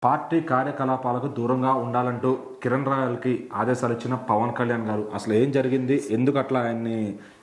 Party కార్యకలాపాలకు దూరంగా ఉండాలంటూ కిరణ్ రాయల్కి ఆదేశాలు ఇచ్చిన పవన్ కళ్యాణ్ గారు అసలు ఏం జరిగింది, ఎందుకు అట్లా ఆయన్ని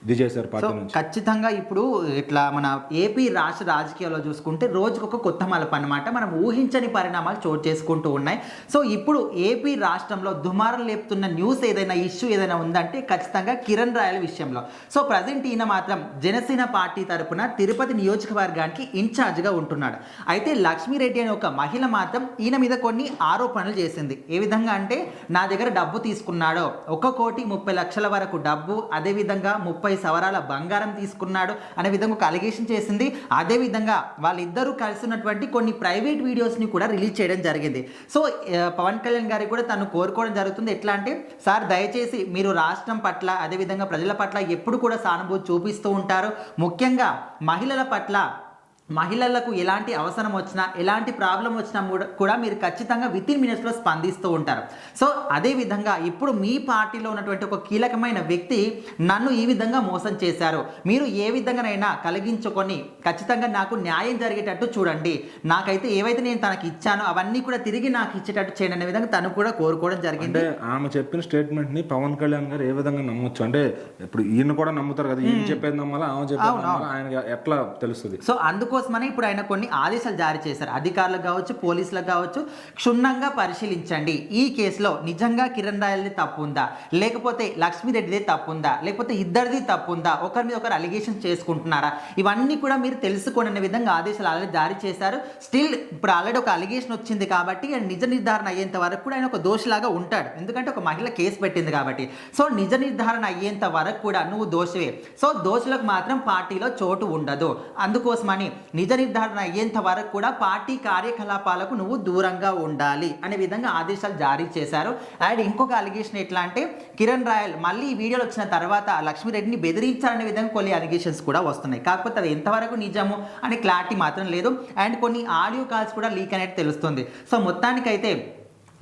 ఇది చేశారు పార్టీ నుంచి? ఖచ్చితంగా ఇప్పుడు ఇట్లా మన ఏపీ రాష్ట్ర రాజకీయాల్లో చూసుకుంటే రోజుకొక కొత్త మలుపు అన్నమాట. మనం ఊహించని పరిణామాలు చోటు చేసుకుంటూ ఉన్నాయి. సో ఇప్పుడు ఏపీ రాష్ట్రంలో దుమారం లేపుతున్న న్యూస్ ఏదైనా ఇష్యూ ఏదైనా ఉందంటే ఖచ్చితంగా కిరణ్ రాయల్ విషయంలో. సో ప్రజెంట్ ఈయన మాత్రం జనసేన పార్టీ తరపున తిరుపతి నియోజకవర్గానికి ఇన్ఛార్జ్గా ఉంటున్నాడు. అయితే లక్ష్మీరెడ్డి అనే ఒక మహిళ మాత్రం ఈయన మీద కొన్ని ఆరోపణలు చేసింది. ఏ విధంగా అంటే నా దగ్గర డబ్బు తీసుకున్నాడు, 1,30,00,000 వరకు డబ్బు, అదేవిధంగా 30 సవరాల బంగారం తీసుకున్నాడు అనే విధంగా ఒక అలిగేషన్ చేసింది. అదేవిధంగా వాళ్ళిద్దరూ కలిసి ఉన్నటువంటి కొన్ని ప్రైవేట్ వీడియోస్ని కూడా రిలీజ్ చేయడం జరిగింది. సో పవన్ కళ్యాణ్ గారికి కూడా తను కోరుకోవడం జరుగుతుంది. ఎట్లా అంటే, సార్ దయచేసి మీరు రాష్ట్రం పట్ల అదేవిధంగా ప్రజల పట్ల ఎప్పుడు కూడా సానుభూతి చూపిస్తూ ఉంటారు. ముఖ్యంగా మహిళలకు ఎలాంటి అవసరం వచ్చినా ఎలాంటి ప్రాబ్లం వచ్చినా కూడా మీరు ఖచ్చితంగా వితిన్ మినిట్స్లో స్పందిస్తూ ఉంటారు. సో అదేవిధంగా ఇప్పుడు మీ పార్టీలో ఉన్నటువంటి ఒక కీలకమైన వ్యక్తి నన్ను ఈ విధంగా మోసం చేశారు, మీరు ఏ విధంగానైనా కలిగించుకొని ఖచ్చితంగా నాకు న్యాయం జరిగేటట్టు చూడండి, నాకైతే ఏవైతే నేను తనకి ఇచ్చానో అవన్నీ కూడా తిరిగి నాకు ఇచ్చేటట్టు చేయండి అనే విధంగా తను కూడా కోరుకోవడం జరిగింది. ఆమె చెప్పిన స్టేట్మెంట్ని పవన్ కళ్యాణ్ గారు ఏ విధంగా నమ్మొచ్చు? అంటే ఇప్పుడు ఈయన కూడా నమ్ముతారు కదా, ఈయన చెప్పేది నమ్మాలా ఆమె చెప్పేది ఆయన ఎట్లా తెలుస్తుంది? సో అందుకోసమని ఇప్పుడు ఆయన కొన్ని ఆదేశాలు జారీ చేశారు. అధికారులకు కావచ్చు, పోలీసులకు కావచ్చు, క్షుణ్ణంగా పరిశీలించండి. ఈ కేసులో నిజంగా కిరణ్ రాయల్ది తప్పు ఉందా, లేకపోతే లక్ష్మీరెడ్డిదే తప్పు ఉందా, లేకపోతే ఇద్దరిది తప్పు ఉందా, ఒకరి మీద ఒకరు అలిగేషన్ చేసుకుంటున్నారా, ఇవన్నీ కూడా మీరు తెలుసుకోండి అనే విధంగా ఆదేశాలు ఆల్రెడీ జారీ చేశారు. స్టిల్ ఇప్పుడు ఆల్రెడీ ఒక అలిగేషన్ వచ్చింది కాబట్టి నిజ నిర్ధారణ అయ్యేంత వరకు కూడా ఆయన ఒక దోషిలాగా ఉంటాడు. ఎందుకంటే ఒక మహిళ కేసు పెట్టింది కాబట్టి. సో నిజ నిర్ధారణ అయ్యేంత వరకు కూడా నువ్వు దోషివే. సో దోషులకు మాత్రం పార్టీలో చోటు ఉండదు. అందుకోసమని నిజ నిర్ధారణ అయ్యేంత వరకు కూడా పార్టీ కార్యకలాపాలకు నువ్వు దూరంగా ఉండాలి అనే విధంగా ఆదేశాలు జారీ చేశారు. అండ్ ఇంకొక అలిగేషన్ ఎట్లా అంటే, కిరణ్ రాయల్ మళ్ళీ ఈ వీడియోలు వచ్చిన తర్వాత లక్ష్మీరెడ్డిని బెదిరించాలనే విధంగా కొన్ని అలిగేషన్స్ కూడా వస్తున్నాయి. కాకపోతే అది ఎంతవరకు నిజము అనే క్లారిటీ మాత్రం లేదు. అండ్ కొన్ని ఆడియో కాల్స్ కూడా లీక్ అనేది తెలుస్తుంది. సో మొత్తానికైతే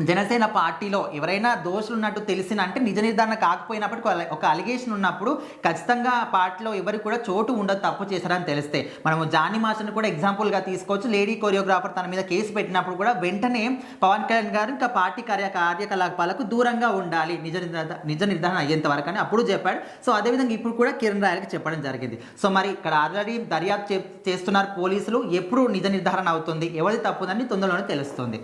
జనసేన పార్టీలో ఎవరైనా దోషులు ఉన్నట్టు తెలిసిన, అంటే నిజ నిర్ధారణ కాకపోయినప్పటికీ ఒక అలిగేషన్ ఉన్నప్పుడు ఖచ్చితంగా పార్టీలో ఎవరికి కూడా చోటు ఉండదు తప్పు చేశారని తెలిస్తే. మనము జానీ మాస్టర్ని కూడా ఎగ్జాంపుల్గా తీసుకోవచ్చు. లేడీ కొరియోగ్రాఫర్ తన మీద కేసు పెట్టినప్పుడు కూడా వెంటనే పవన్ కళ్యాణ్ గారు ఇంకా పార్టీ కార్యకలాపాలకు దూరంగా ఉండాలి నిజ నిర్ధారణ అయ్యేంత వరకు అని అప్పుడు చెప్పాడు. సో అదేవిధంగా ఇప్పుడు కూడా కిరణ్ రాయల్కి చెప్పడం జరిగింది. సో మరి ఇక్కడ ఆల్రెడీ దర్యాప్తు చేస్తున్నారు పోలీసులు. ఎప్పుడు నిజ నిర్ధారణ అవుతుంది, ఎవరిది తప్పుందని తొందరలోనే తెలుస్తుంది.